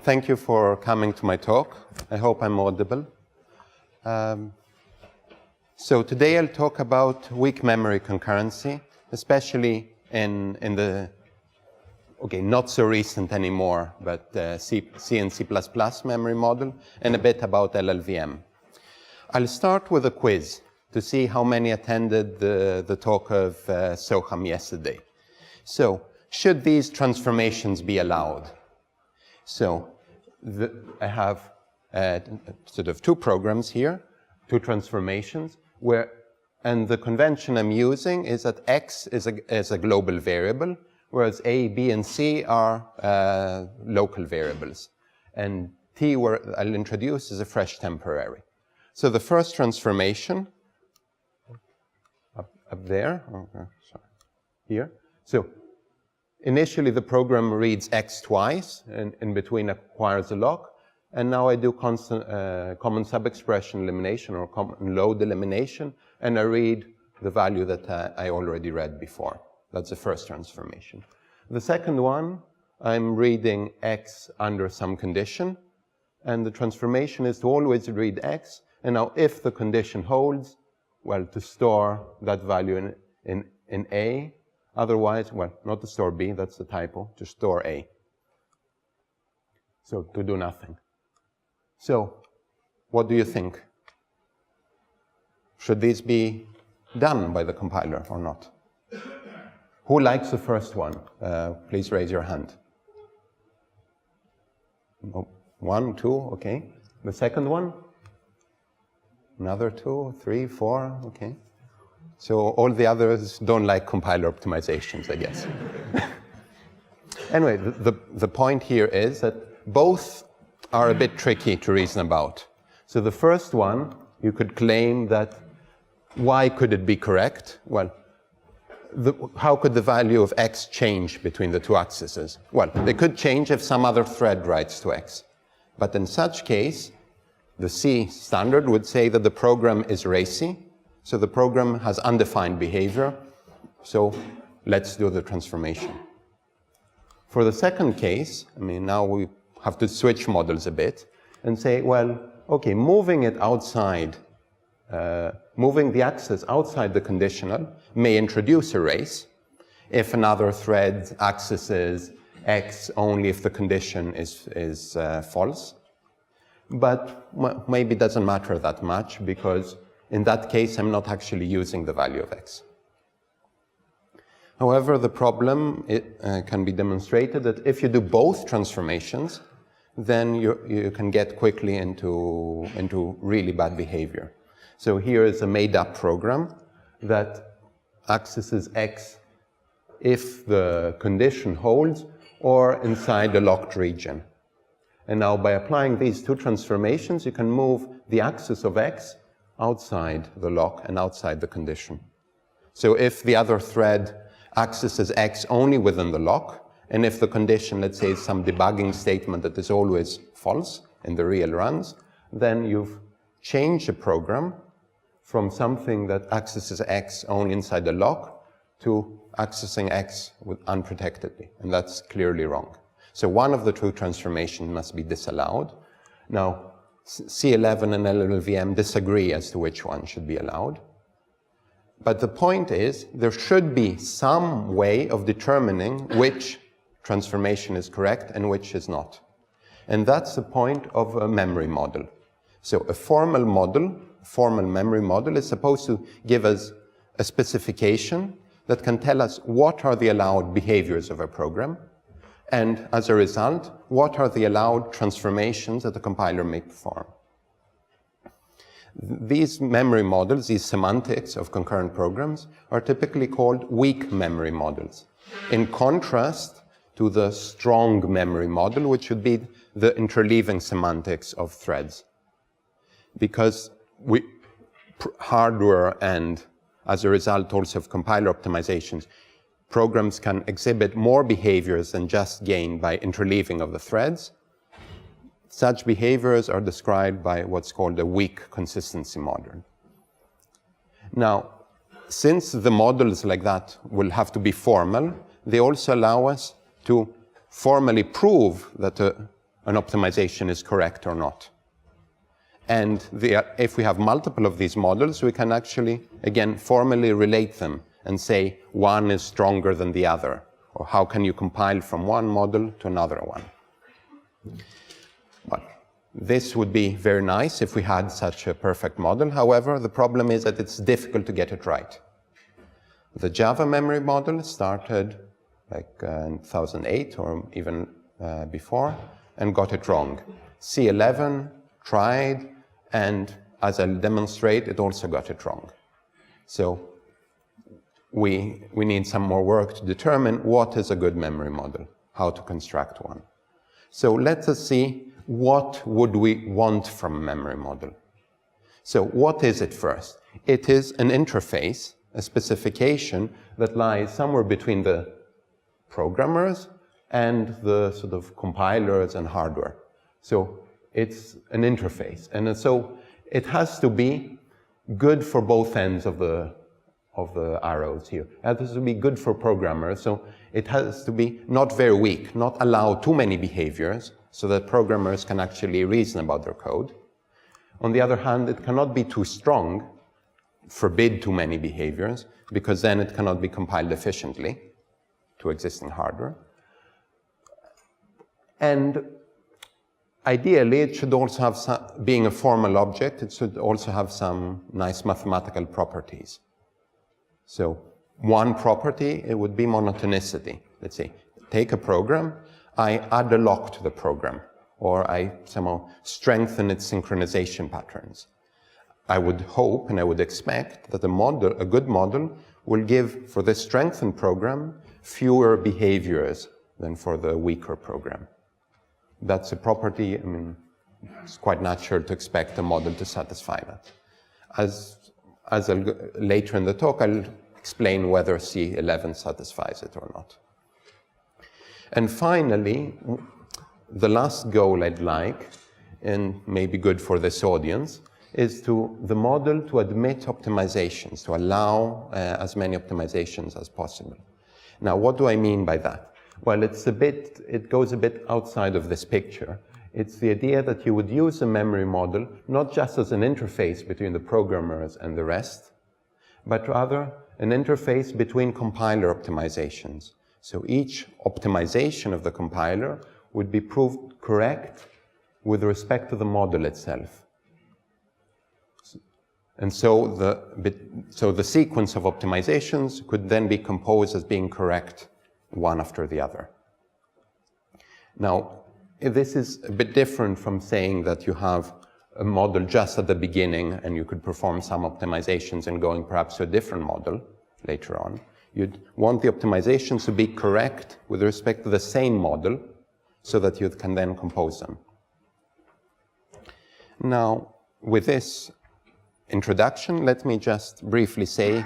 Thank you for coming to my talk. I hope I'm audible. So today I'll talk about weak memory concurrency, especially in the, not so recent anymore, but C and C++ memory model, and a bit about LLVM. I'll start with a quiz to see how many attended the talk of Soham yesterday. So, should these transformations be allowed? So, I have sort of two programs here, two transformations, and the convention I'm using is that x is a global variable, whereas a, b, and c are local variables. And t, where I'll introduce, is a fresh temporary. So the first transformation, up there, sorry, here. So initially the program reads x twice, and in between acquires a lock. And now I do common subexpression elimination or common load elimination, and I read the value that I already read before. That's the first transformation. The second one, I'm reading x under some condition, and the transformation is to always read x, and now if the condition holds, well, to store that value in A, otherwise, well, not to store B, that's the typo, to store A. So to do nothing. So what do you think? Should these be done by the compiler or not? Who likes the first one? Please raise your hand. Oh, 1, 2, okay. The second one? Another 2, 3, 4, okay. So all the others don't like compiler optimizations, I guess. Anyway, the point here is that both are a bit tricky to reason about. So the first one, you could claim that why could it be correct? Well, how could the value of x change between the two axes? Well, they could change if some other thread writes to x. But in such case, the C standard would say that the program is racy, so the program has undefined behavior, so let's do the transformation. For the second case, I mean, now we have to switch models a bit and say, well, okay, moving it outside, moving the access outside the conditional may introduce a race if another thread accesses x only if the condition is false. But maybe it doesn't matter that much because in that case, I'm not actually using the value of x. However, the problem can be demonstrated that if you do both transformations, then you can get quickly into really bad behavior. So here is a made-up program that accesses x if the condition holds or inside a locked region. And now by applying these two transformations, you can move the axis of x outside the lock and outside the condition. So if the other thread accesses x only within the lock, and if the condition, let's say, is some debugging statement that is always false in the real runs, then you've changed the program from something that accesses x only inside the lock to accessing x unprotectedly, and that's clearly wrong. So one of the two transformations must be disallowed. Now, C11 and LLVM disagree as to which one should be allowed. But the point is, there should be some way of determining which transformation is correct and which is not. And that's the point of a memory model. So a formal model, formal memory model, is supposed to give us a specification that can tell us what are the allowed behaviors of a program, and as a result, what are the allowed transformations that the compiler may perform. These memory models, these semantics of concurrent programs, are typically called weak memory models, in contrast to the strong memory model, which would be the interleaving semantics of threads. Because hardware and, as a result, also of compiler optimizations, programs can exhibit more behaviors than just gained by interleaving of the threads. Such behaviors are described by what's called a weak consistency model. Now, since the models like that will have to be formal, they also allow us to formally prove that an optimization is correct or not. And if we have multiple of these models, we can actually, again, formally relate them and say one is stronger than the other, or how can you compile from one model to another one. But this would be very nice if we had such a perfect model. However, the problem is that it's difficult to get it right. The Java memory model started like in 2008 or even before and got it wrong. C11 tried, and as I'll demonstrate, it also got it wrong. So we need some more work to determine what is a good memory model, how to construct one. So let us see what would we want from a memory model. So what is it first? It is an interface, a specification that lies somewhere between the programmers and the sort of compilers and hardware. So it's an interface, and so it has to be good for both ends of the arrows here. It has to be good for programmers, so it has to be not very weak, not allow too many behaviors so that programmers can actually reason about their code. On the other hand, it cannot be too strong, forbid too many behaviors, because then it cannot be compiled efficiently to existing hardware. And ideally, it should also have being a formal object, it should also have some nice mathematical properties. So one property, it would be monotonicity. Let's say, take a program, I add a lock to the program, or I somehow strengthen its synchronization patterns. I would hope and I would expect that a good model will give, for this strengthened program, fewer behaviors than for the weaker program. That's a property, I mean, it's quite natural to expect a model to satisfy that. As later in the talk, I'll explain whether C11 satisfies it or not. And finally, the last goal I'd like, and maybe good for this audience, is the model to admit optimizations, to allow as many optimizations as possible. Now, what do I mean by that? Well, it goes a bit outside of this picture. It's the idea that you would use a memory model not just as an interface between the programmers and the rest, but rather an interface between compiler optimizations. So each optimization of the compiler would be proved correct with respect to the model itself. And so the sequence of optimizations could then be composed as being correct one after the other. Now, this is a bit different from saying that you have a model just at the beginning and you could perform some optimizations and going perhaps to a different model later on. You'd want the optimizations to be correct with respect to the same model so that you can then compose them. Now, with this introduction, let me just briefly say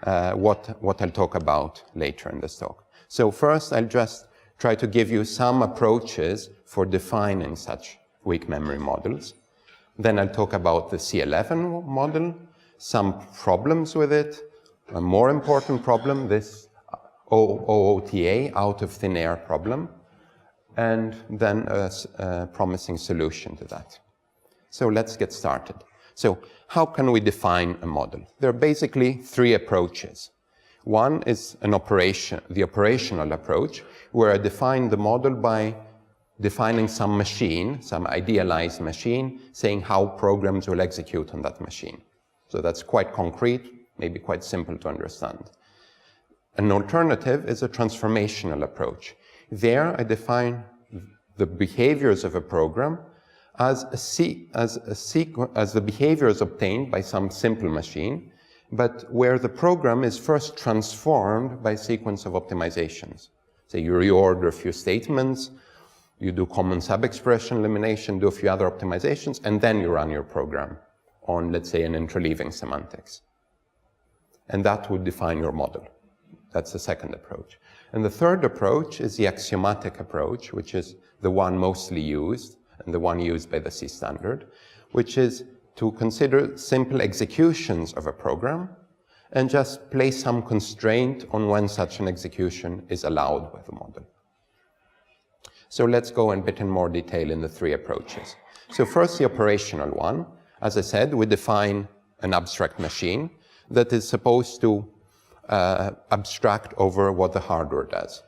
what I'll talk about later in this talk. So first, I'll just try to give you some approaches for defining such weak memory models. Then I'll talk about the C11 model, some problems with it, a more important problem, this OOTA, out of thin air problem, and then a promising solution to that. So let's get started. So how can we define a model? There are basically three approaches. One is the operational approach, where I define the model by defining some machine, some idealized machine, saying how programs will execute on that machine. So that's quite concrete, maybe quite simple to understand. An alternative is a transformational approach. There I define the behaviors of a program as the behaviors obtained by some simple machine, but where the program is first transformed by a sequence of optimizations. So you reorder a few statements, you do common sub-expression elimination, do a few other optimizations, and then you run your program on, let's say, an interleaving semantics. And that would define your model. That's the second approach. And the third approach is the axiomatic approach, which is the one mostly used, and the one used by the C standard, which is to consider simple executions of a program and just place some constraint on when such an execution is allowed by the model. So let's go a bit in more detail in the three approaches. So first, the operational one. As I said, we define an abstract machine that is supposed to abstract over what the hardware does.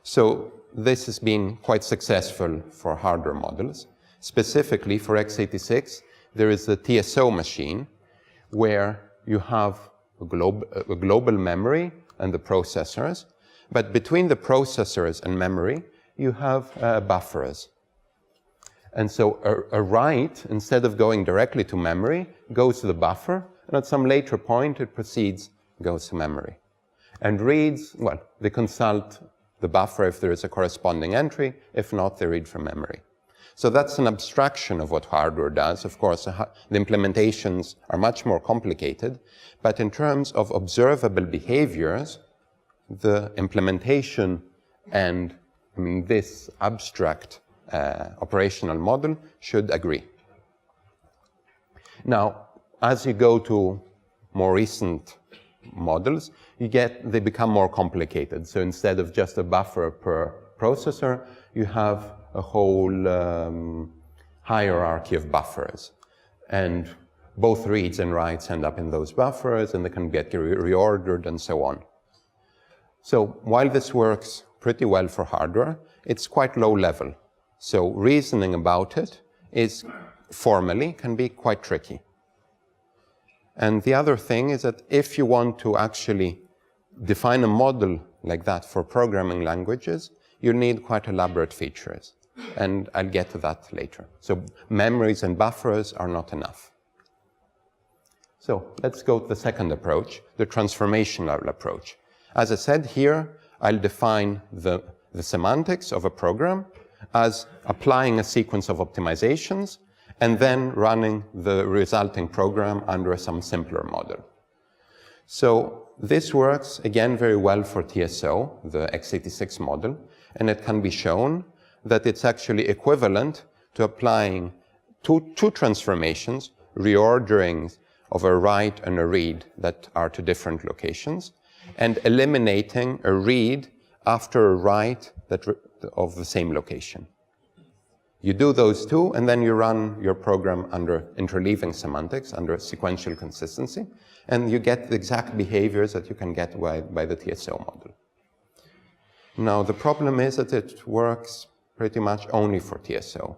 So this has been quite successful for hardware models. Specifically for x86, there is a TSO machine where you have a global memory and the processors, but between the processors and memory, you have buffers. And so a write, instead of going directly to memory, goes to the buffer, and at some later point it proceeds, goes to memory. And reads, well, they consult the buffer if there is a corresponding entry. If not, they read from memory. So that's an abstraction of what hardware does. Of course, the implementations are much more complicated, but in terms of observable behaviors, the implementation and this abstract operational model should agree. Now, as you go to more recent models, they become more complicated. So instead of just a buffer per processor, you have a whole hierarchy of buffers. And both reads and writes end up in those buffers, and they can get reordered and so on. So while this works pretty well for hardware, it's quite low level. So reasoning about it is formally can be quite tricky. And the other thing is that if you want to actually define a model like that for programming languages, you need quite elaborate features. And I'll get to that later. So memories and buffers are not enough. So let's go to the second approach, the transformational approach. As I said here, I'll define the semantics of a program as applying a sequence of optimizations and then running the resulting program under some simpler model. So this works, again, very well for TSO, the x86 model, and it can be shown that it's actually equivalent to applying two transformations, reorderings of a write and a read that are to different locations, and eliminating a read after a write of the same location. You do those two, and then you run your program under interleaving semantics, under sequential consistency, and you get the exact behaviors that you can get by the TSO model. Now, the problem is that it works pretty much only for TSO.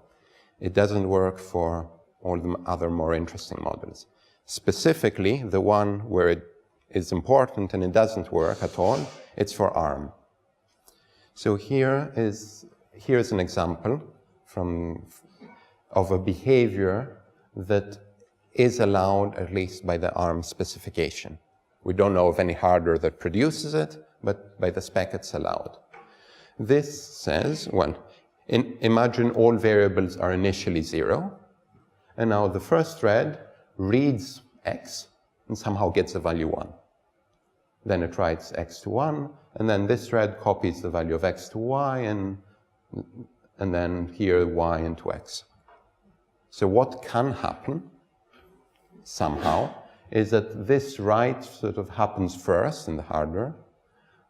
It doesn't work for all the other more interesting models. Specifically, the one where it is important and it doesn't work at all, it's for ARM. So here's an example of a behavior that is allowed, at least by the ARM specification. We don't know of any hardware that produces it, but by the spec it's allowed. This says, well, imagine all variables are initially 0, and now the first thread reads x and somehow gets the value 1. Then it writes x to 1, and then this thread copies the value of x to y, and then here y into x. So what can happen, somehow, is that this write sort of happens first in the hardware,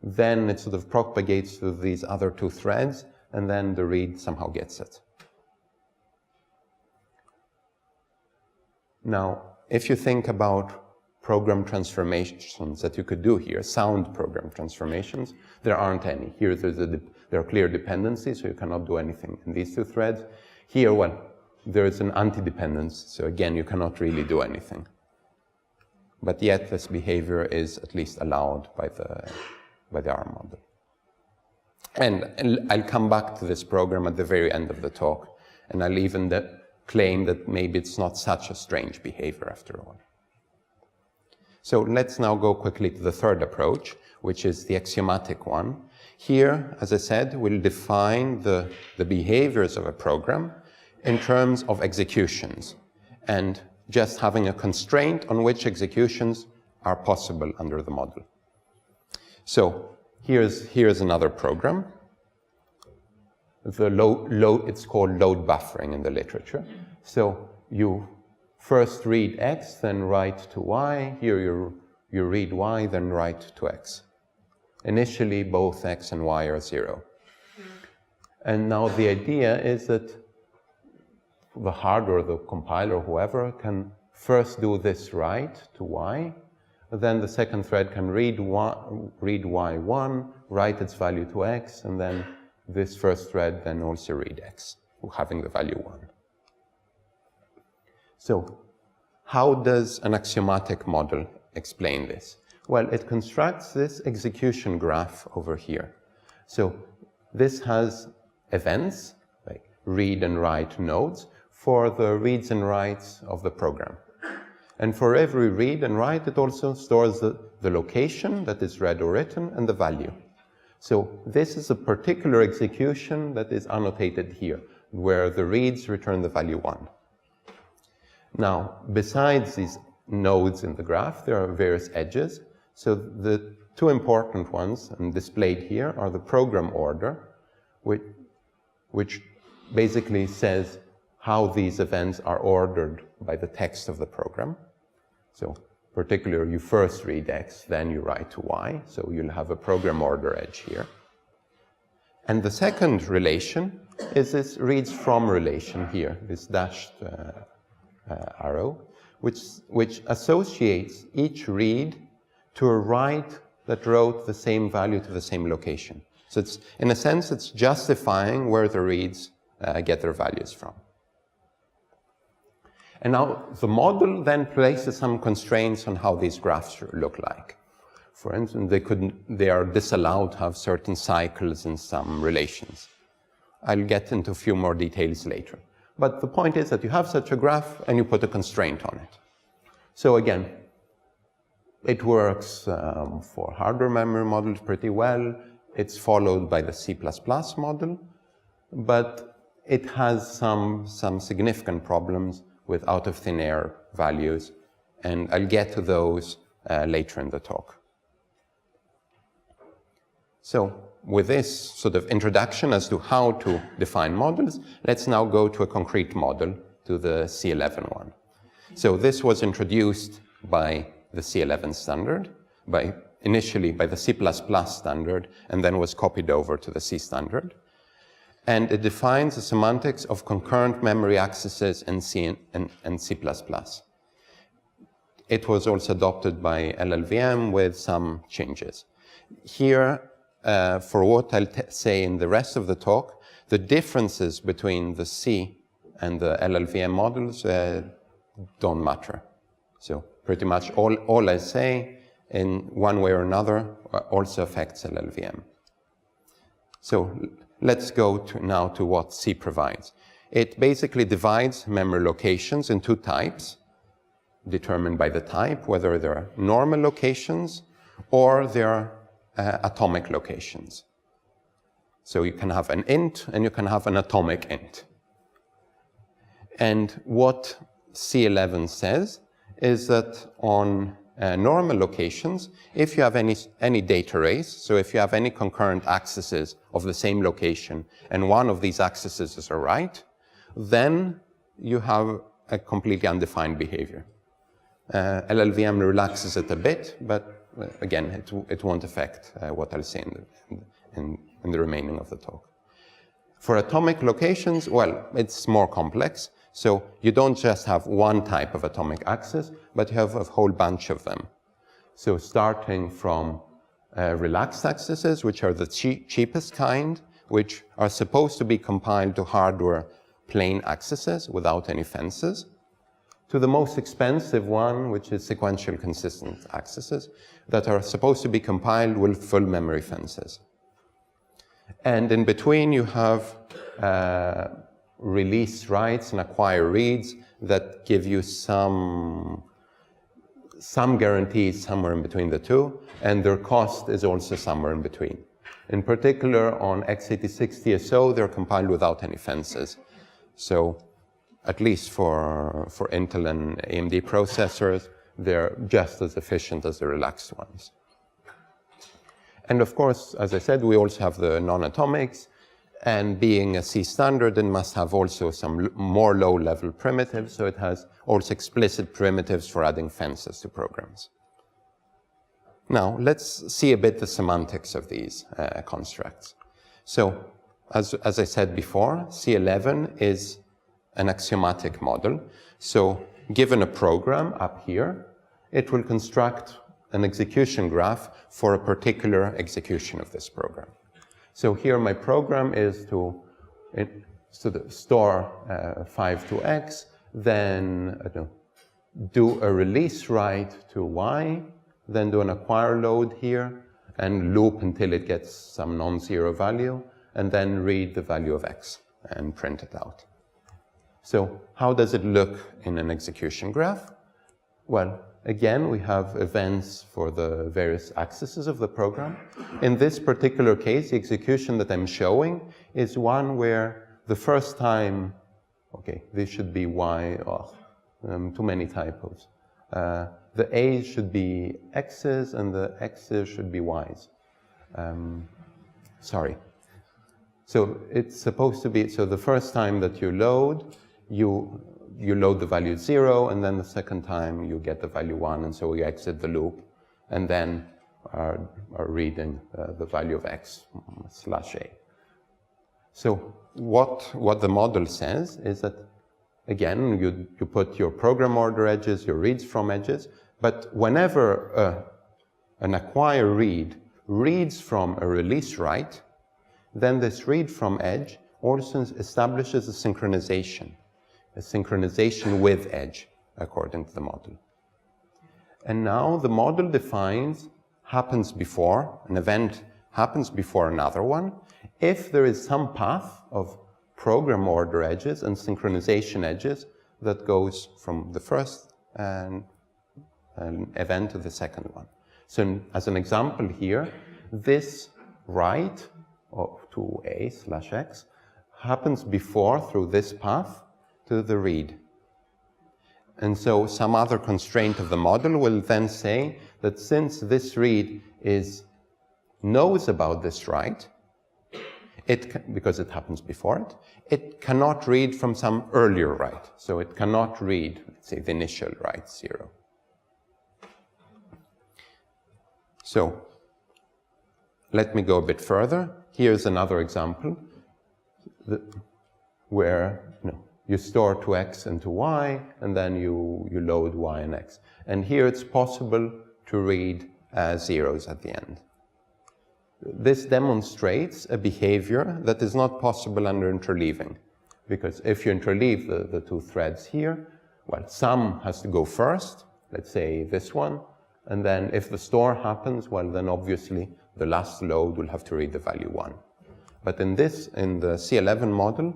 then it sort of propagates to these other two threads, and then the read somehow gets it. Now, if you think about program transformations that you could do here, sound program transformations, there aren't any. Here there are clear dependencies, so you cannot do anything in these two threads. Here, well, there is an anti-dependence, so again, you cannot really do anything. But yet, this behavior is at least allowed by the ARM model. And I'll come back to this program at the very end of the talk, and I'll even claim that maybe it's not such a strange behavior after all. So let's now go quickly to the third approach, which is the axiomatic one. Here, as I said, we'll define the behaviors of a program in terms of executions, and just having a constraint on which executions are possible under the model. So here's another program. It's called load buffering in the literature. So you first read x, then write to y. Here you read y, then write to x. Initially, both x and y are 0. And now the idea is that the hardware, the compiler, whoever, can first do this write to y, then the second thread can read y1, write its value to x, and then this first thread then also read x, having the value 1. So how does an axiomatic model explain this? Well, it constructs this execution graph over here. So this has events, like read and write nodes, for the reads and writes of the program. And for every read and write, it also stores the location that is read or written and the value. So this is a particular execution that is annotated here, where the reads return the value 1. Now, besides these nodes in the graph, there are various edges. So the two important ones, and displayed here, are the program order, which basically says how these events are ordered by the text of the program. So particularly, you first read x, then you write to y. So you'll have a program order edge here. And the second relation is this reads from relation here, this dashed arrow, which associates each read to a write that wrote the same value to the same location. So it's, in a sense, it's justifying where the reads get their values from. And now the model then places some constraints on how these graphs look like. For instance, they are disallowed to have certain cycles in some relations. I'll get into a few more details later. But the point is that you have such a graph and you put a constraint on it. So again, it works for hardware memory models pretty well. It's followed by the C++ model, but it has some significant problems with out-of-thin-air values, and I'll get to those later in the talk. So with this sort of introduction as to how to define models, let's now go to a concrete model, to the C11 one. So this was introduced by the C11 standard, initially by the C++ standard, and then was copied over to the C standard. And it defines the semantics of concurrent memory accesses in C and C++. It was also adopted by LLVM with some changes. Here, for what I'll say in the rest of the talk, the differences between the C and the LLVM models don't matter. So pretty much all I say in one way or another also affects LLVM. So let's go now to what C provides. It basically divides memory locations in two types, determined by the type, whether they're normal locations or they're atomic locations. So you can have an int and you can have an atomic int. And what C11 says is that on normal locations, if you have any data arrays, so if you have any concurrent accesses of the same location and one of these accesses is a write, then you have a completely undefined behavior. LLVM relaxes it a bit, but again, it won't affect what I'll say in the remaining of the talk. For atomic locations, well, it's more complex. So you don't just have one type of atomic access, but you have a whole bunch of them. So starting from relaxed accesses, which are the cheapest kind, which are supposed to be compiled to hardware plain accesses without any fences, to the most expensive one, which is sequential consistent accesses, that are supposed to be compiled with full memory fences. And in between, you have release writes and acquire reads that give you some guarantees somewhere in between the two, and their cost is also somewhere in between. In particular, on x86 TSO, they're compiled without any fences. So at least for Intel and AMD processors, they're just as efficient as the relaxed ones. And of course, as I said, we also have the non-atomics. And being a C standard, it must have also some more low-level primitives, so it has also explicit primitives for adding fences to programs. Now, let's see a bit the semantics of these constructs. So, as I said before, C11 is an axiomatic model. So given a program up here, it will construct an execution graph for a particular execution of this program. So here my program is to store 5 to x, then do a release write to y, then do an acquire load here, and loop until it gets some non-zero value, and then read the value of x and print it out. So how does it look in an execution graph? Well, again, we have events for the various axes of the program. In this particular case, the execution that I'm showing is one where the first time, okay, this should be y, too many typos. The a's should be x's and the x's should be y's. Sorry. So it's supposed to be, so the first time that you load, you load the value 0, and then the second time you get the value 1, and so you exit the loop, and then are reading the value of x /a. So what the model says is that, again, you put your program order edges, your reads from edges, but whenever an acquire read reads from a release write, then this read from edge also establishes a synchronization with edge, according to the model. And now the model defines happens before, an event happens before another one, if there is some path of program order edges and synchronization edges that goes from the first event to the second one. So as an example here, this write to a /x happens before, through this path, to the read. And so some other constraint of the model will then say that since this read knows about this write, because it happens before it, it cannot read from some earlier write. So it cannot read, let's say, the initial write 0. So let me go a bit further. Here's another example where you store to x and to y, and then you load y and x. And here it's possible to read zeros at the end. This demonstrates a behavior that is not possible under interleaving, because if you interleave the two threads here, well, some has to go first, let's say this one, and then if the store happens, well, then obviously the last load will have to read the value 1. But in the C11 model,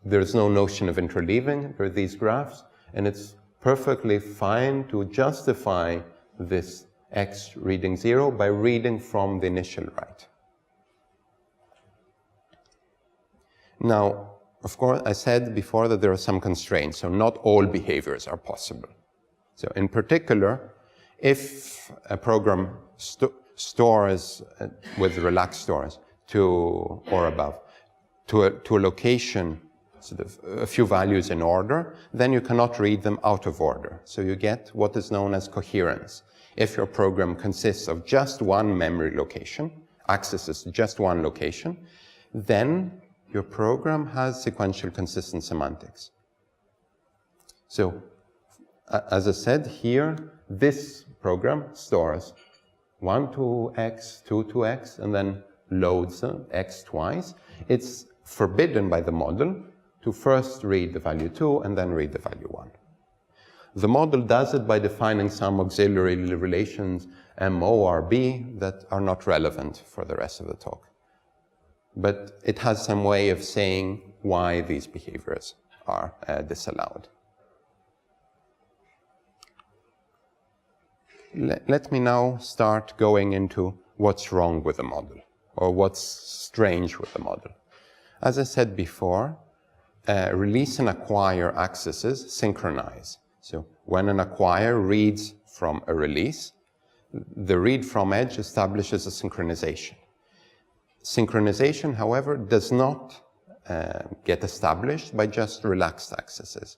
there's no notion of interleaving for these graphs, and it's perfectly fine to justify this x reading 0 by reading from the initial write. Now, of course, I said before that there are some constraints, so not all behaviors are possible. So in particular, if a program stores with relaxed stores or above to a location, sort of a few values in order, then you cannot read them out of order. So you get what is known as coherence. If your program consists of just one memory location, accesses just one location, then your program has sequential consistent semantics. So, as I said here, this program stores 1 to x, 2 to x, and then loads x twice. It's forbidden by the model to first read the value 2 and then read the value 1. The model does it by defining some auxiliary relations MORB that are not relevant for the rest of the talk. But it has some way of saying why these behaviors are disallowed. Let me now start going into what's wrong with the model, or what's strange with the model. As I said before, release and acquire accesses synchronize. So when an acquire reads from a release, the read from edge establishes a synchronization. Synchronization, however, does not get established by just relaxed accesses.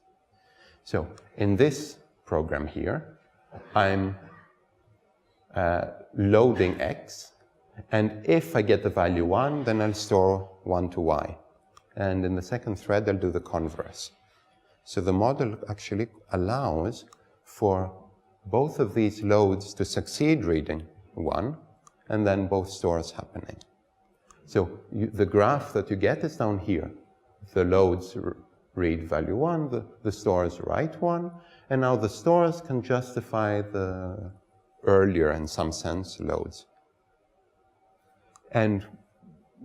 So in this program here, I'm loading x, And if I get the value 1, then I'll store 1 to y. And in the second thread, I'll do the converse. So the model actually allows for both of these loads to succeed reading 1, and then both stores happening. So the graph that you get is down here. The loads read value 1, the stores write 1, and now the stores can justify the earlier, in some sense, loads. And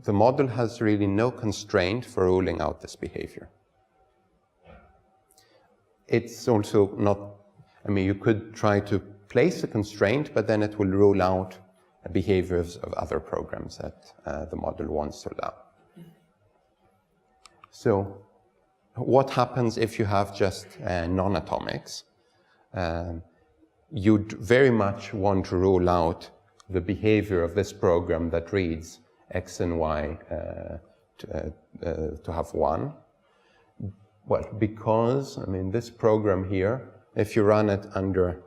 the model has really no constraint for ruling out this behavior. It's also not, I mean, you could try to place a constraint, but then it will rule out behaviors of other programs that the model wants to allow. So what happens if you have just non-atomics? You'd very much want to rule out the behavior of this program that reads x and y to have 1. Well, because, I mean, this program here, if you run it under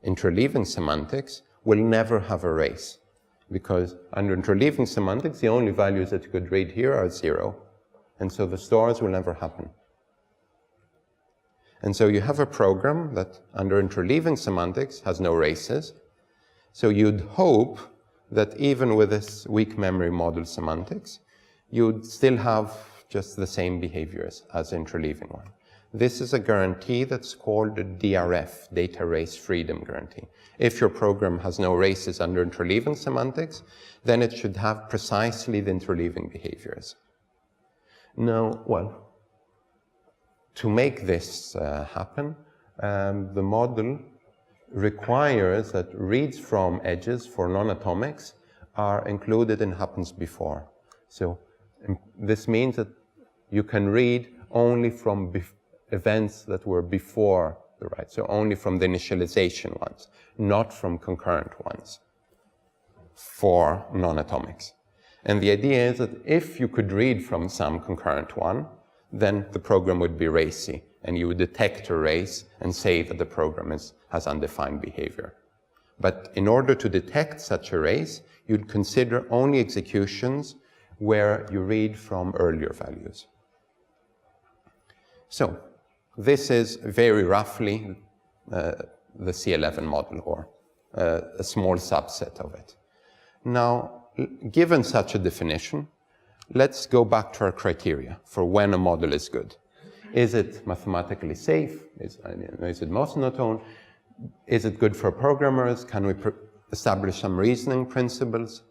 interleaving semantics, will never have a race. Because under interleaving semantics, the only values that you could read here are 0. And so the stores will never happen. And so you have a program that under interleaving semantics has no races. So you'd hope that even with this weak memory model semantics, you'd still have just the same behaviors as interleaving one. This is a guarantee that's called a DRF, Data Race Freedom Guarantee. If your program has no races under interleaving semantics, then it should have precisely the interleaving behaviors. Now, well, to make this happen, the model requires that reads from edges for non-atomics are included in happens before. So this means that you can read only from events that were before the write, so only from the initialization ones, not from concurrent ones for non-atomics. And the idea is that if you could read from some concurrent one, then the program would be racy, and you would detect a race and say that the program has undefined behavior. But in order to detect such a race, you'd consider only executions where you read from earlier values. So this is very roughly the C11 model, or a small subset of it. Now, given such a definition, let's go back to our criteria for when a model is good. Is it mathematically safe? Is it monotone? Is it good for programmers? Can we establish some reasoning principles?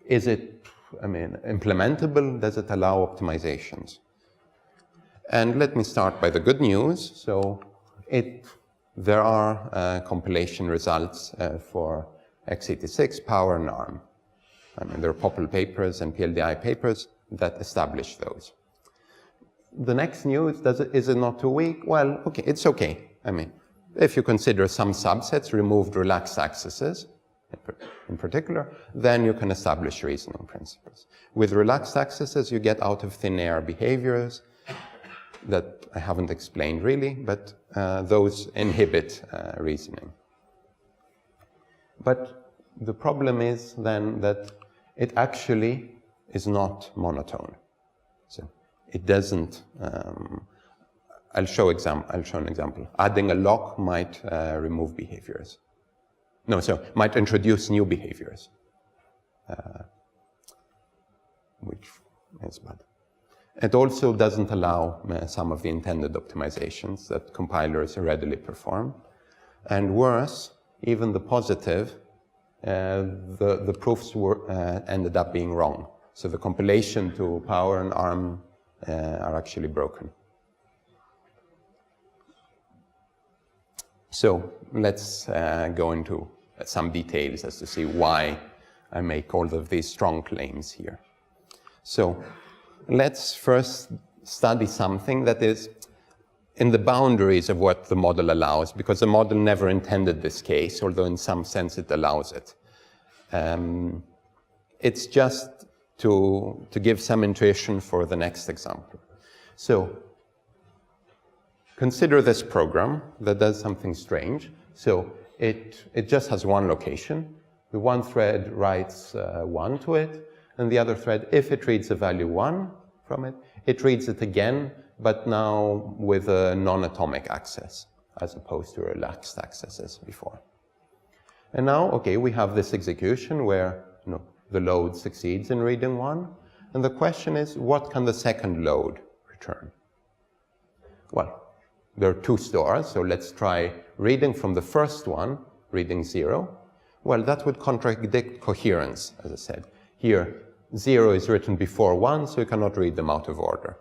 Is it, implementable? Does it allow optimizations? And let me start by the good news. So there are compilation results for x86, Power, and ARM. There are popular papers and PLDI papers that establish those. The next news, is it not too weak? Well, okay, it's okay. If you consider some subsets, removed relaxed accesses, in particular, then you can establish reasoning principles. With relaxed accesses, you get out of thin air behaviors that I haven't explained really, but those inhibit reasoning. But the problem is then that it actually is not monotone. So it doesn't, I'll show an example. Adding a lock might remove behaviors. No, so might introduce new behaviors, which is bad. It also doesn't allow some of the intended optimizations that compilers readily perform. And worse, even the positive, the proofs ended up being wrong. So the compilation to Power and ARM are actually broken. So let's go into some details as to see why I make all of these strong claims here. So let's first study something that is in the boundaries of what the model allows, because the model never intended this case, although in some sense it allows it. It's just to give some intuition for the next example. So consider this program that does something strange. So it just has one location, the one thread writes 1 to it, and the other thread, if it reads a value 1 from it, it reads it again, but now with a non-atomic access, as opposed to a relaxed access as before. And now, okay, we have this execution where the load succeeds in reading 1, and the question is, what can the second load return? Well, there are 2 stores, so let's try reading from the first one, reading 0. Well, that would contradict coherence, as I said. Here, 0 is written before 1, so you cannot read them out of order.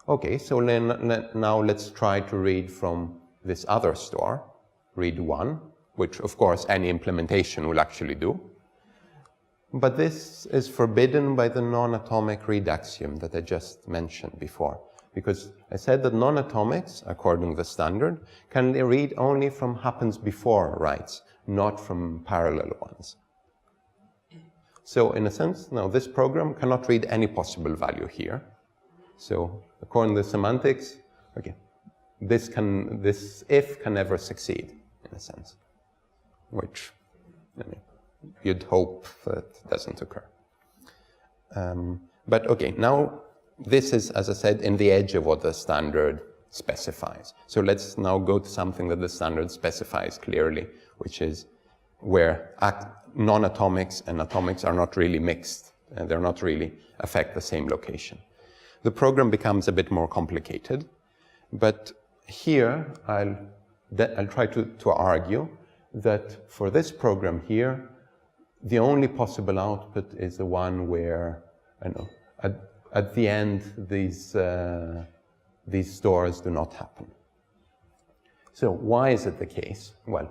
Okay, so now let's try to read from this other store, read 1, which of course any implementation will actually do. But this is forbidden by the non-atomic read axiom that I just mentioned before. Because I said that non-atomics, according to the standard, can read only from happens before writes, not from parallel ones. So in a sense, now this program cannot read any possible value here. So according to the semantics, okay, this if can never succeed, in a sense, which you'd hope that doesn't occur. But okay, now this is, as I said, in the edge of what the standard specifies. So let's now go to something that the standard specifies clearly, which is where non-atomics and atomics are not really mixed, and they're not really affect the same location. The program becomes a bit more complicated, but here I'll try to argue that for this program here, the only possible output is the one where, at the end, these stores do not happen. So why is it the case? Well,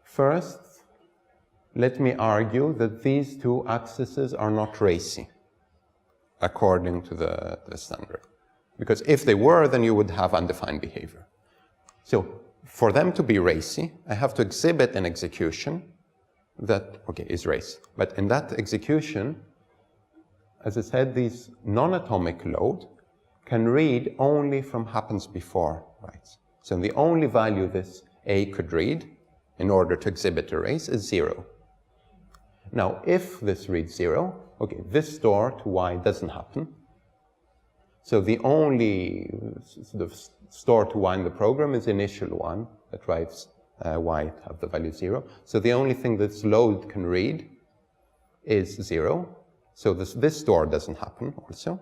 first, let me argue that these 2 accesses are not racy, according to the standard. Because if they were, then you would have undefined behavior. So for them to be racy, I have to exhibit an execution that, okay, is racy. But in that execution, as I said, these non-atomic load can read only from happens before writes. So the only value this A could read in order to exhibit a race is 0. Now, if this reads 0, okay, this store to Y doesn't happen. So the only sort of store to Y in the program is the initial one that writes Y have the value 0. So the only thing this load can read is 0. So this store doesn't happen also.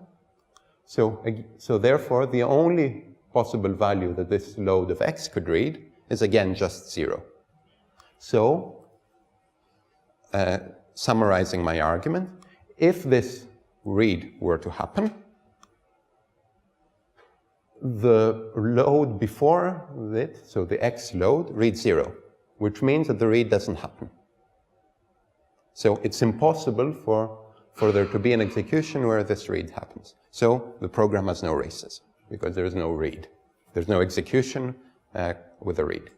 So therefore, the only possible value that this load of X could read is again just 0. So, summarizing my argument, if this read were to happen, the load before it, so the X load, reads 0, which means that the read doesn't happen. So it's impossible for there to be an execution where this read happens. So the program has no races, because there is no read. There's no execution with a read.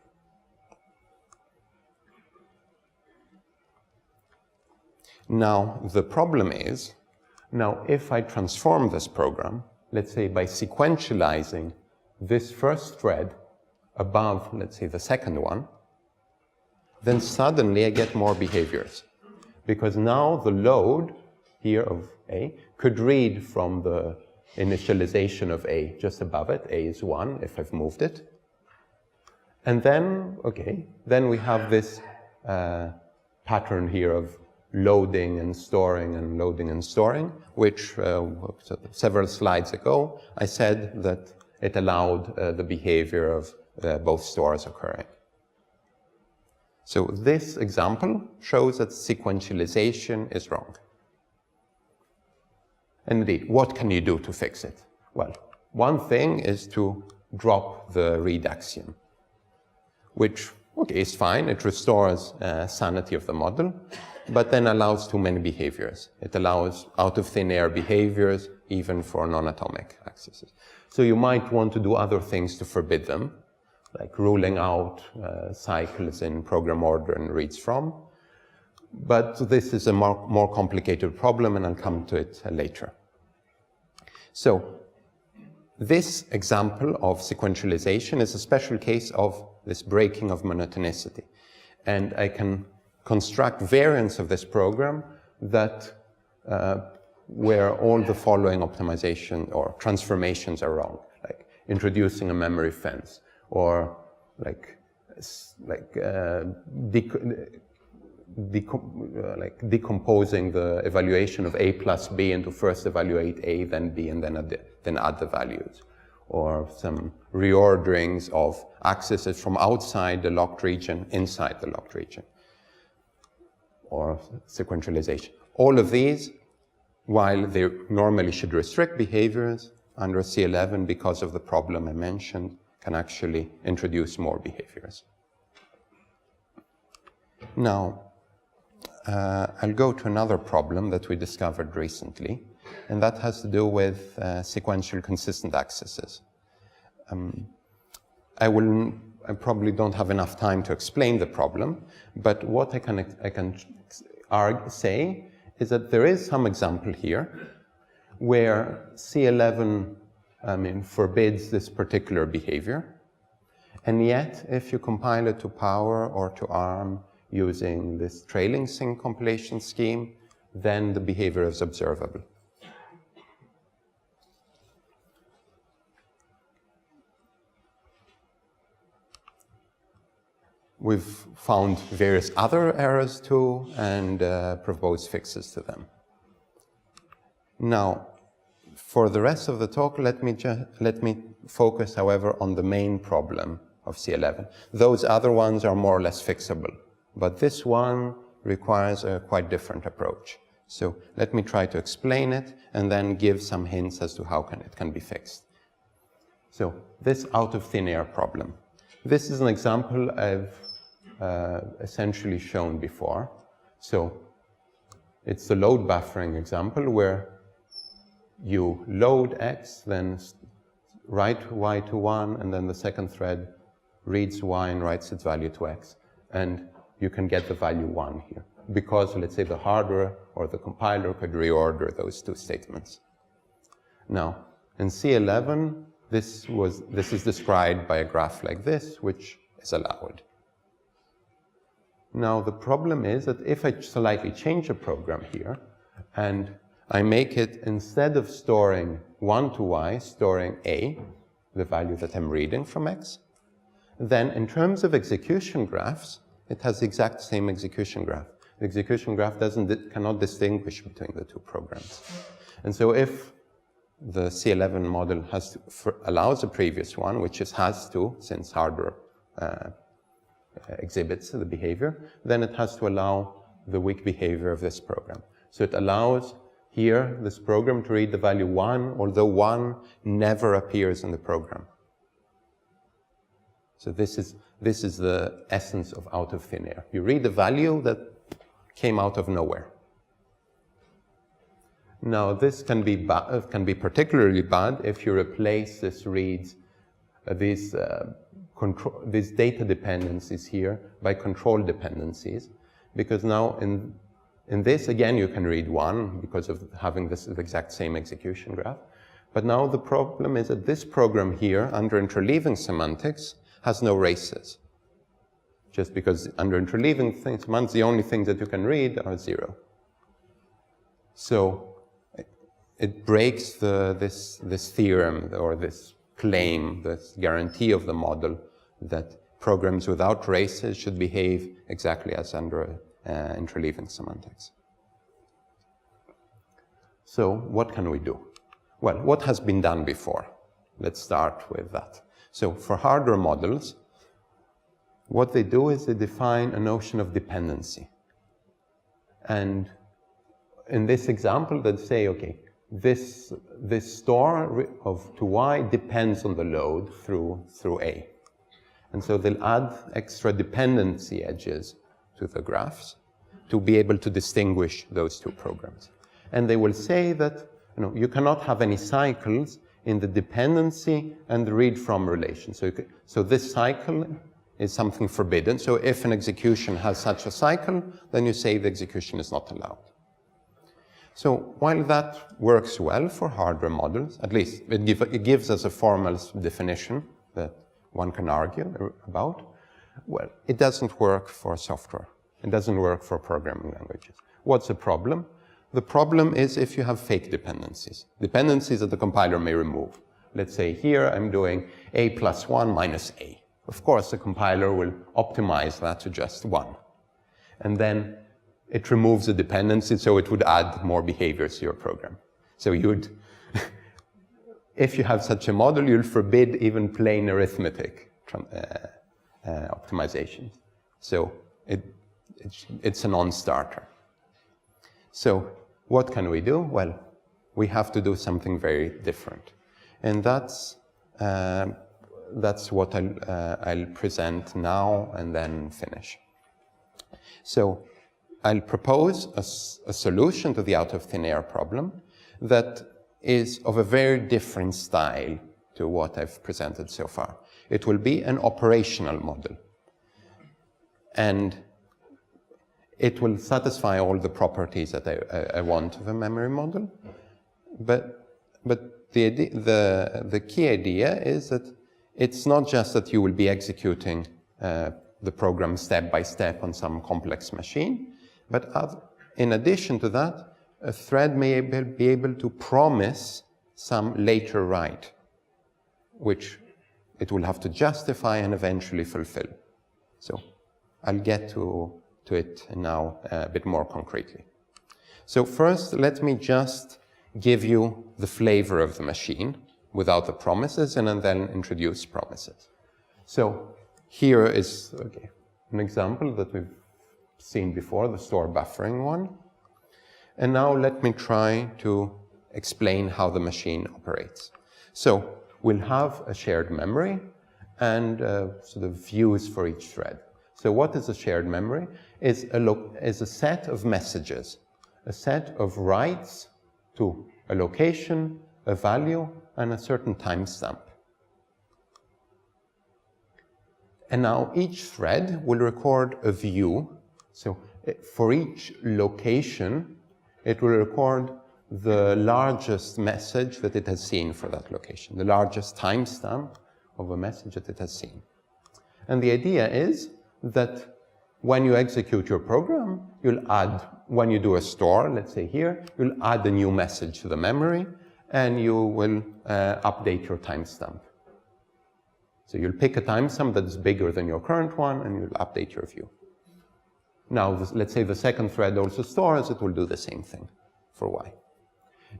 Now, the problem is, now if I transform this program, let's say by sequentializing this first thread above, let's say, the second one, then suddenly I get more behaviors. Because now the load here of A could read from the initialization of A just above it. A is 1 if I've moved it. And then, okay, then we have this pattern here of loading and storing and loading and storing, which several slides ago I said that it allowed the behavior of both stores occurring. So this example shows that sequentialization is wrong. And indeed, what can you do to fix it? Well, one thing is to drop the read axiom, which, okay, is fine. It restores sanity of the model, but then allows too many behaviors. It allows out-of-thin-air behaviors, even for non-atomic accesses. So you might want to do other things to forbid them, like ruling out cycles in program order and reads from. But this is a more complicated problem, and I'll come to it later. So this example of sequentialization is a special case of this breaking of monotonicity. And I can construct variants of this program that where all the following optimization or transformations are wrong, like introducing a memory fence, or decomposing the evaluation of A plus B into first evaluate A, then B, and then add the values, or some reorderings of accesses from outside the locked region inside the locked region, or sequentialization. All of these, while they normally should restrict behaviors, under C11, because of the problem I mentioned, can actually introduce more behaviors. Now, I'll go to another problem that we discovered recently, and that has to do with sequential consistent accesses. I probably don't have enough time to explain the problem, but what I can say is that there is some example here where C11 forbids this particular behavior, and yet if you compile it to Power or to ARM using this trailing sync compilation scheme, then the behavior is observable. We've found various other errors too and proposed fixes to them. Now, for the rest of the talk, let me focus, however, on the main problem of C11. Those other ones are more or less fixable, but this one requires a quite different approach. So let me try to explain it and then give some hints as to how it can be fixed. So this out of thin air problem. This is an example I've essentially shown before. So it's the load buffering example where you load X, then write Y to 1, and then the second thread reads Y and writes its value to X. And you can get the value 1 here, because let's say the hardware or the compiler could reorder those two statements. Now, in C11, this is described by a graph like this, which is allowed. Now, the problem is that if I slightly change a program here, and I make it, instead of storing 1 to Y, storing A, the value that I'm reading from X, then in terms of execution graphs, it has the exact same execution graph. The execution graph cannot distinguish between the two programs. And so if the C11 model allows the previous one, which has to, since hardware exhibits the behavior, then it has to allow the weak behavior of this program. So it allows here this program to read the value 1, although 1 never appears in the program. So this is the essence of out of thin air. You read the value that came out of nowhere. Now, this can be particularly bad if you replace this reads, these data dependencies here by control dependencies, because now in this, again, you can read 1 because of having the exact same execution graph. But now the problem is that this program here, under interleaving semantics, has no races. Just because under interleaving semantics, the only things that you can read are 0. So it breaks this theorem or this claim, this guarantee of the model that programs without races should behave exactly as under interleaving semantics. So what can we do? Well, what has been done before? Let's start with that. So for hardware models, what they do is they define a notion of dependency. And in this example, they'd say, okay, this store of to Y depends on the load through A. And so they'll add extra dependency edges to the graphs to be able to distinguish those two programs. And they will say that you cannot have any cycles in the dependency and the read from relation. So this cycle is something forbidden. So if an execution has such a cycle, then you say the execution is not allowed. So while that works well for hardware models, at least it gives us a formal definition that one can argue about, well, it doesn't work for software. It doesn't work for programming languages. What's the problem? The problem is if you have fake dependencies. Dependencies that the compiler may remove. Let's say here I'm doing a plus 1 minus a. Of course, the compiler will optimize that to just 1. And then it removes the dependency, so it would add more behaviors to your program. So you'd, if you have such a model, you'll forbid even plain arithmetic optimizations. So it's a non-starter. So what can we do? Well, we have to do something very different. And that's what I'll present now and then finish. So I'll propose a solution to the out of thin air problem that is of a very different style to what I've presented so far. It will be an operational model. And it will satisfy all the properties that I want of a memory model. But the key idea is that it's not just that you will be executing the program step by step on some complex machine, but in addition to that, a thread may be able to promise some later write, which it will have to justify and eventually fulfill. So I'll get to it now a bit more concretely. So first, let me just give you the flavor of the machine without the promises, and then introduce promises. So here is an example that we've seen before, the store buffering one. And now let me try to explain how the machine operates. So we'll have a shared memory and sort of views for each thread. So what is a shared memory? Is a set of messages, a set of writes to a location, a value, and a certain timestamp. And now each thread will record a view. So for each location, it will record the largest message that it has seen for that location, the largest timestamp of a message that it has seen. And the idea is that when you execute your program, you'll add, when you do a store, let's say here, you'll add a new message to the memory, and you will update your timestamp. So you'll pick a timestamp that is bigger than your current one, and you'll update your view. Now, let's say the second thread also stores, it will do the same thing for y.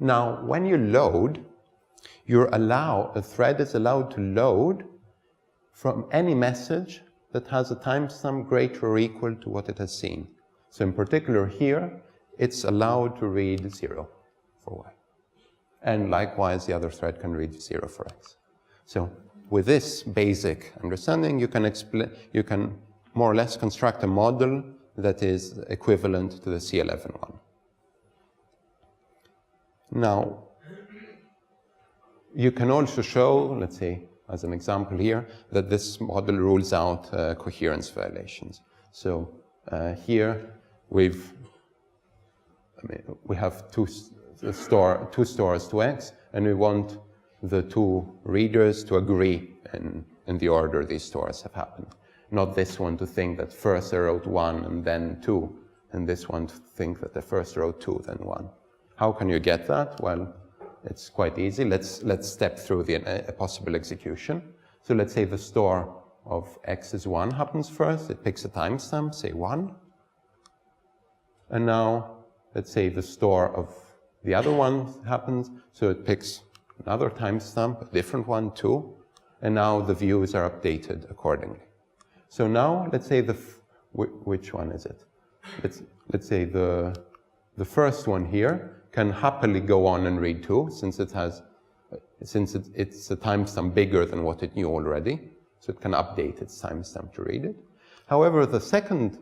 Now, when you load, a thread is allowed to load from any message that has a timestamp greater or equal to what it has seen. So in particular here, it's allowed to read 0 for y. And likewise, the other thread can read 0 for x. So with this basic understanding, you can more or less construct a model that is equivalent to the C11 one. Now, you can also show, let's say, as an example here, that this model rules out coherence violations. So here we have two stores to x, and we want the two readers to agree in the order these stores have happened. Not this one to think that first I wrote 1 and then 2, and this one to think that the first I wrote 2, then 1. How can you get that? Well, it's quite easy. Let's step through a possible execution. So let's say the store of x is 1 happens first. It picks a timestamp, say 1. And now, let's say the store of the other one happens. So it picks another timestamp, a different one, 2. And now the views are updated accordingly. So now, let's say which one is it? Let's say the first one here can happily go on and read 2, since it's a timestamp bigger than what it knew already, so it can update its timestamp to read it. However, the second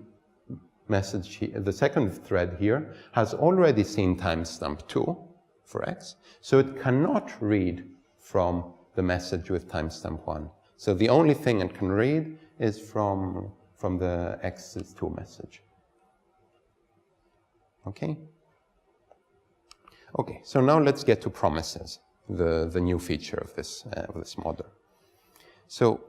thread here has already seen timestamp 2 for x, so it cannot read from the message with timestamp 1. So the only thing it can read is from the x is 2 message. Okay? Okay, so now let's get to promises, the new feature of this model. So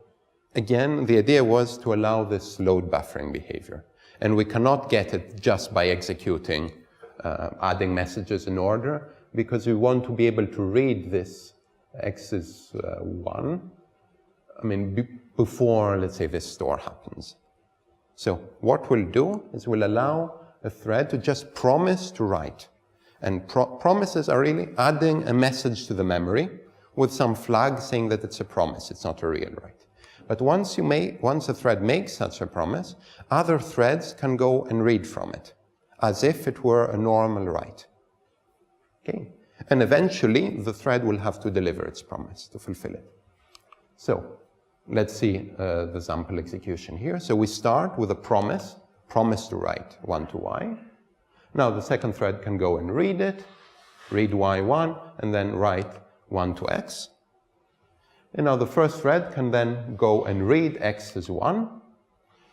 again, the idea was to allow this load buffering behavior. And we cannot get it just by executing, adding messages in order, because we want to be able to read this x is 1, I mean, before, let's say, this store happens. So what we'll do is we'll allow a thread to just promise to write. And promises are really adding a message to the memory with some flag saying that it's a promise, it's not a real write. But once a thread makes such a promise, other threads can go and read from it, as if it were a normal write. Okay? And eventually, the thread will have to deliver its promise to fulfill it. So let's see the sample execution here. So we start with a promise to write 1 to y. Now the second thread can go and read it, read y1, and then write 1 to x. And now the first thread can then go and read x as 1,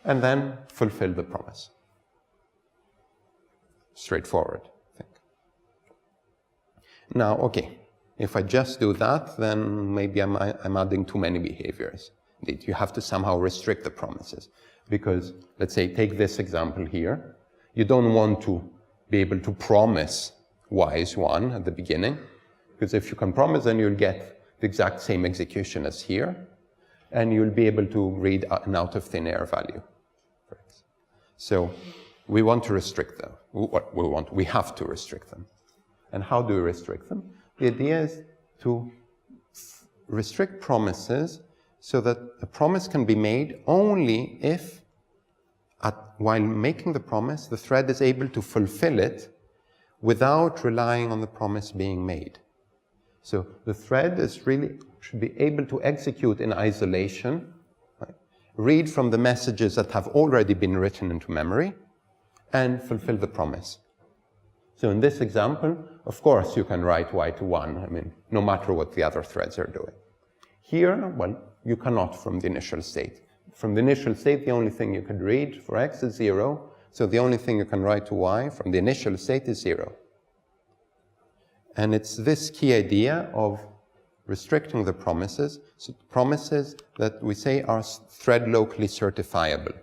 and then fulfill the promise. Straightforward, I think. Now, okay, if I just do that, then maybe I'm adding too many behaviors. Indeed, you have to somehow restrict the promises. Because, let's say, take this example here. You don't want to be able to promise y is 1 at the beginning. Because if you can promise, then you'll get the exact same execution as here. And you'll be able to read an out of thin air value. So we want to restrict them. We have to restrict them. And how do we restrict them? The idea is to restrict promises so that a promise can be made only if, while making the promise, the thread is able to fulfill it without relying on the promise being made. So the thread should be able to execute in isolation, right? Read from the messages that have already been written into memory, and fulfill the promise. So in this example, of course, you can write y to 1, I mean, no matter what the other threads are doing. Here, well, you cannot from the initial state. From the initial state, the only thing you could read for x is 0, so the only thing you can write to y from the initial state is 0. And it's this key idea of restricting the promises, so promises that we say are thread locally certifiable,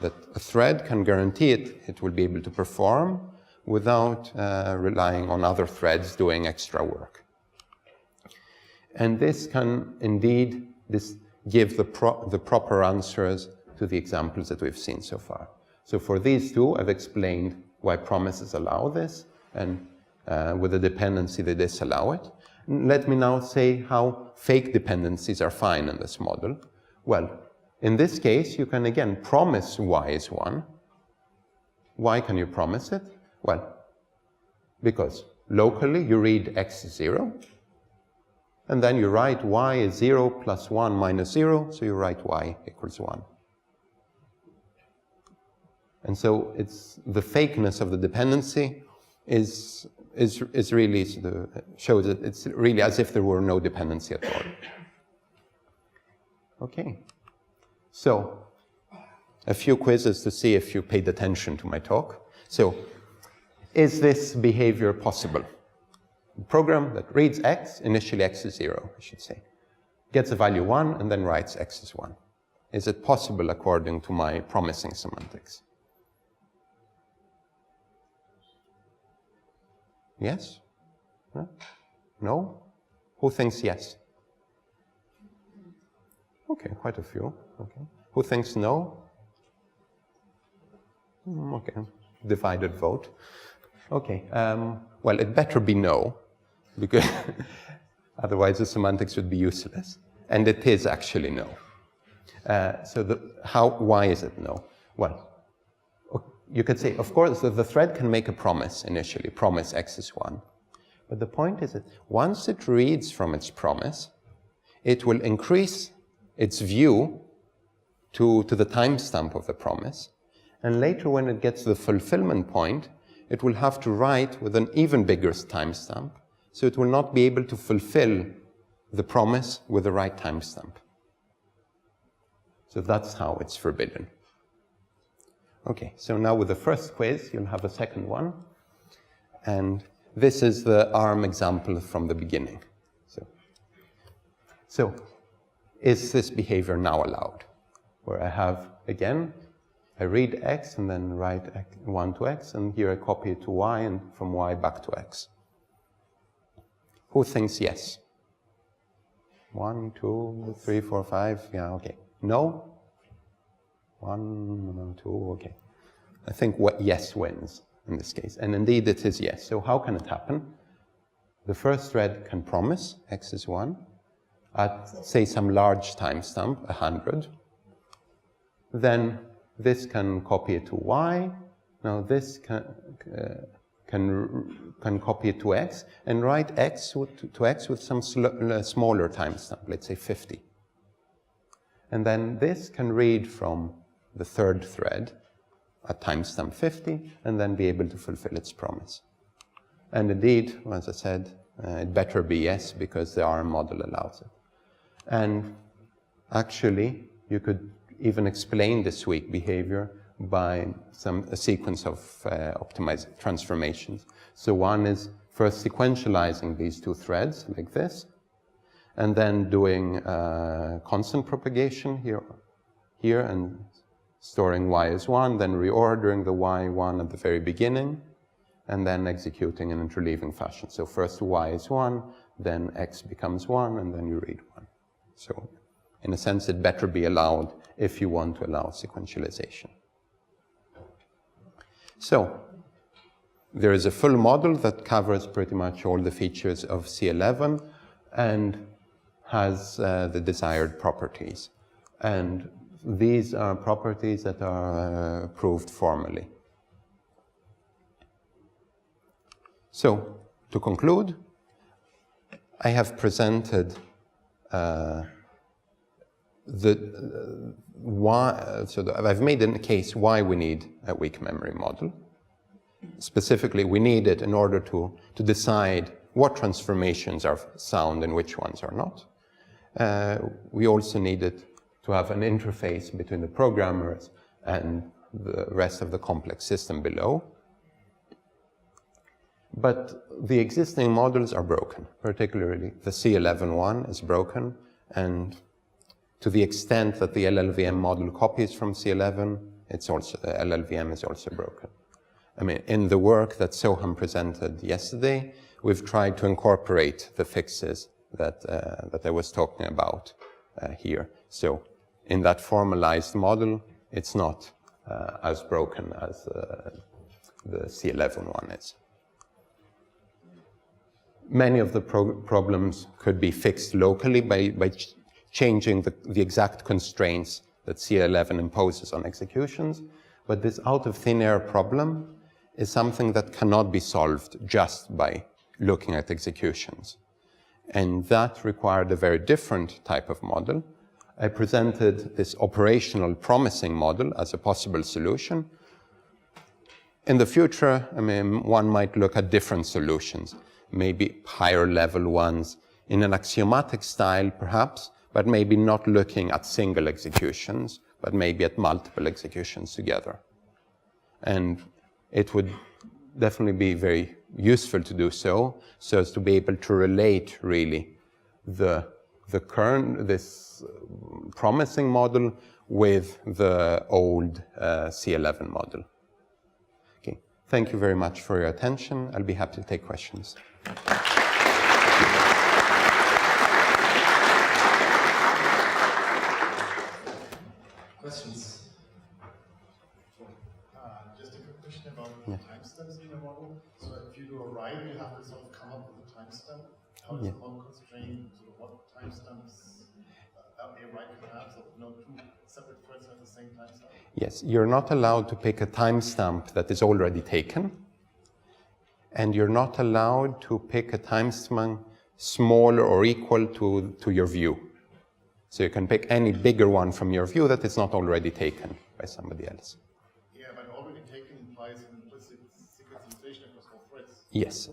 that a thread can guarantee it will be able to perform without relying on other threads doing extra work. And this can indeed give the proper answers to the examples that we've seen so far. So for these two, I've explained why promises allow this, and with a dependency they disallow it. Let me now say how fake dependencies are fine in this model. Well, in this case, you can again promise y is 1. Why can you promise it? Well, because locally you read x is 0, and then you write y is 0 plus 1 minus 0, so you write y equals 1. And so it's the fakeness of the dependency is really shows that it's really as if there were no dependency at all. Okay, so a few quizzes to see if you paid attention to my talk. So, is this behavior possible? A program that reads x, initially x is 0, I should say, gets a value 1 and then writes x is 1. Is it possible according to my promising semantics? Yes? No? Who thinks yes? Okay, quite a few. Okay. Who thinks no? Okay, divided vote. Okay, well, it better be no, because otherwise the semantics would be useless. And it is actually no. Why is it no? Well, you could say, of course, the thread can make a promise initially, promise x is 1. But the point is that once it reads from its promise, it will increase its view to the timestamp of the promise. And later, when it gets to the fulfillment point, it will have to write with an even bigger timestamp, so it will not be able to fulfill the promise with the right timestamp. So that's how it's forbidden. Okay, so now with the first quiz, you'll have a second one. And this is the ARM example from the beginning. So is this behavior now allowed? Where I have, again, I read x and then write 1 to x, and here I copy it to y, and from y back to x. Who thinks yes? 1, 2, 3, 4, 5, yeah, okay. No? 1, 2, okay. I think what yes wins in this case, and indeed it is yes. So how can it happen? The first thread can promise x is 1 at, say, some large timestamp, 100. Then this can copy it to y. Now this can copy it to x and write x to x with some smaller timestamp, let's say 50. And then this can read from the third thread at timestamp 50 and then be able to fulfill its promise. And indeed, as I said, it better be yes, because the RM model allows it. And actually, you could even explain this weak behavior by a sequence of optimized transformations. So one is first sequentializing these two threads like this, and then doing constant propagation here and storing y as 1, then reordering the y1 at the very beginning, and then executing in interleaving fashion. So first y is 1, then x becomes 1, and then you read 1. So in a sense, it better be allowed if you want to allow sequentialization. So there is a full model that covers pretty much all the features of C11 and has the desired properties. And these are properties that are proved formally. So, to conclude, I have presented I've made a case why we need a weak memory model. Specifically, we need it in order to decide what transformations are sound and which ones are not. We also need it to have an interface between the programmers and the rest of the complex system below. But the existing models are broken, particularly the C11 one is broken, and to the extent that the LLVM model copies from C11, LLVM is also broken. I mean, in the work that Soham presented yesterday, we've tried to incorporate the fixes that I was talking about here. So in that formalized model, it's not as broken as the C11 one is. Many of the problems could be fixed locally by changing the exact constraints that C11 imposes on executions, but this out of thin air problem is something that cannot be solved just by looking at executions. And that required a very different type of model. I presented this operational promising model as a possible solution. In the future, I mean, one might look at different solutions, maybe higher level ones in an axiomatic style perhaps, but maybe not looking at single executions, but maybe at multiple executions together. And it would definitely be very useful to do so as to be able to relate really this promising model with the old C11 model. Okay, thank you very much for your attention. I'll be happy to take questions. Questions? Just a quick question about timestamps in your model. So if you do a write, you have to sort of come up with a timestamp. How is the model constrained? Sort of what timestamps a write can have? So two separate threads at the same timestamp? Yes, you're not allowed to pick a timestamp that is already taken, and you're not allowed to pick a timestamp smaller or equal to your view. So you can pick any bigger one from your view that is not already taken by somebody else. Yeah, but already taken implies an implicit sequentialization across all threads. Yes,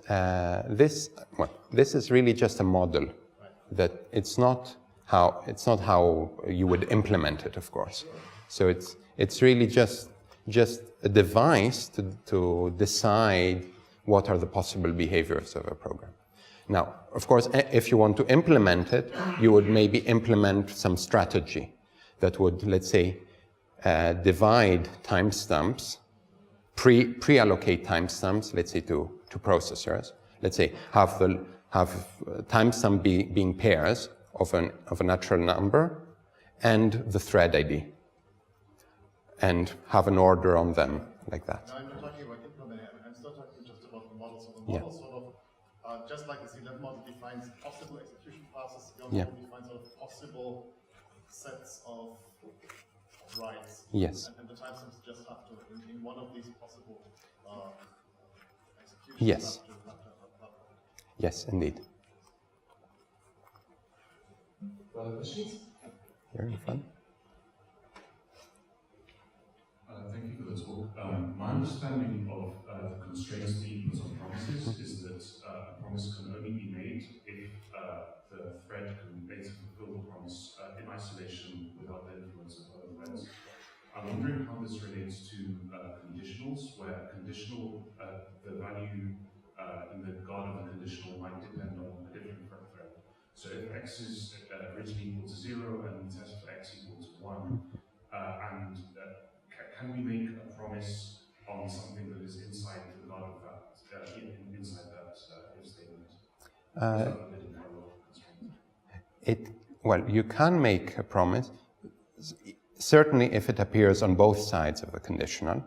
this is really just a model. Right. That it's not how you would implement it, of course. So it's really just a device to decide what are the possible behaviors of a program. Now, of course, if you want to implement it, you would maybe implement some strategy that would, let's say, divide timestamps, pre-allocate timestamps, let's say to processors. Let's say have timestamp being pairs of a natural number and the thread ID, and have an order on them like that. No, I'm not talking about implementing. I'm still talking just about the model. So the model sort of, just like the C11 model defines possible execution passes, your model defines sort of possible sets of writes. Yes. And the timestamps just have to, in one of these possible executions, yes. have to. Yes, indeed. Further questions? Here in front. Thank you for the talk. My understanding of the constraints being put on promises is that a promise can only be made if the thread can later fulfill the promise in isolation without the influence of other threads. I'm wondering how this relates to conditionals, where conditional, the value in the guard of a conditional might depend on a different thread. So if x is originally equal to 0 and we test for x equal to 1, can we make a promise on something that is inside the guard of that, inside that if statement? Well, you can make a promise, certainly if it appears on both sides of the conditional,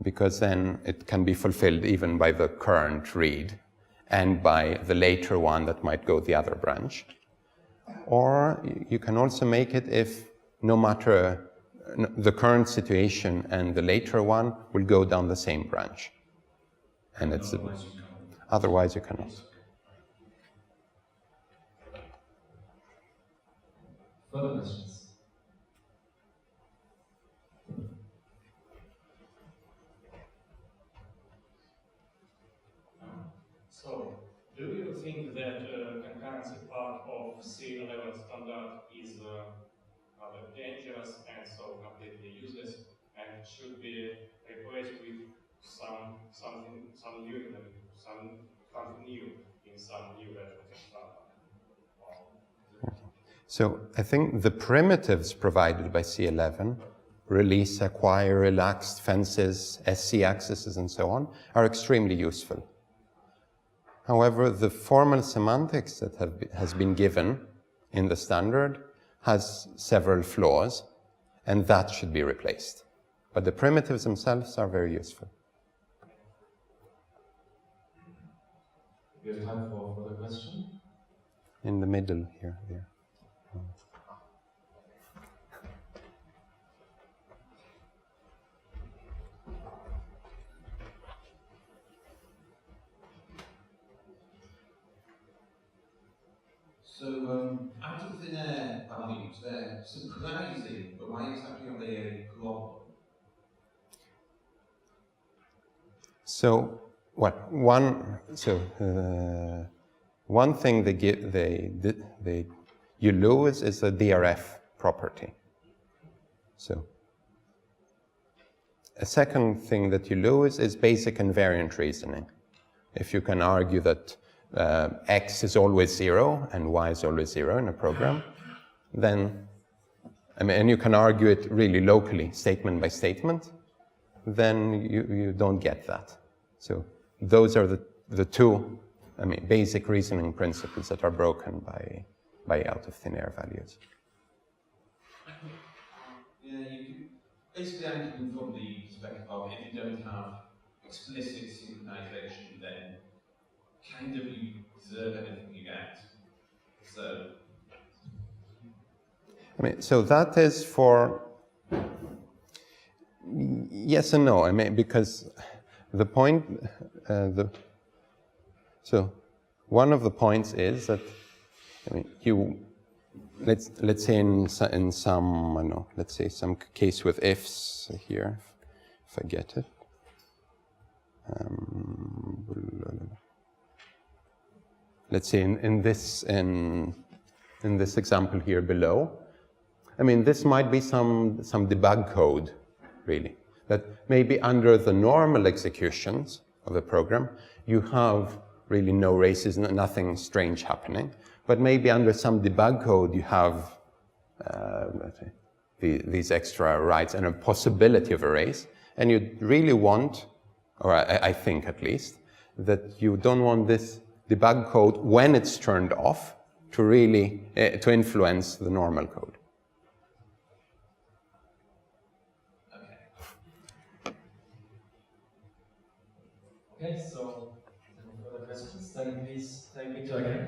because then it can be fulfilled even by the current read and by the later one that might go the other branch. Or you can also make it if no matter the current situation and the later one will go down the same branch. And it's otherwise you cannot. Further questions? So, do you think that concurrency part of C11 standard is rather dangerous and so completely useless, and should be replaced with something new in some new version of standard? So I think the primitives provided by C11, release, acquire, relaxed, fences, SC accesses, and so on, are extremely useful. However, the formal semantics that has been given in the standard has several flaws, and that should be replaced. But the primitives themselves are very useful. We have time for further question? In the middle here, there. So, out of thin air values, they're surprising, but why exactly are they a problem? So, one thing you lose is the DRF property. So, a second thing that you lose is basic invariant reasoning. If you can argue that x is always 0 and y is always 0 in a program, then, and you can argue it really locally, statement by statement, then you don't get that. So those are the two, basic reasoning principles that are broken by out of thin air values. Basically, I'm coming from the perspective of if you don't have explicit synchronization, then kind of you deserve anything you get. So, so that is for yes and no. Because the point, so one of the points is that let's say in some, I don't know, let's say some case with ifs here, if I get it. Let's say in this example here below, this might be some debug code, really, that maybe under the normal executions of the program, you have really no races, nothing strange happening. But maybe under some debug code, you have these extra writes and a possibility of erase. And you really want, or I think at least, that you don't want this debug code when it's turned off to really to influence the normal code. Okay, so no further questions. Then please thank Viktor again.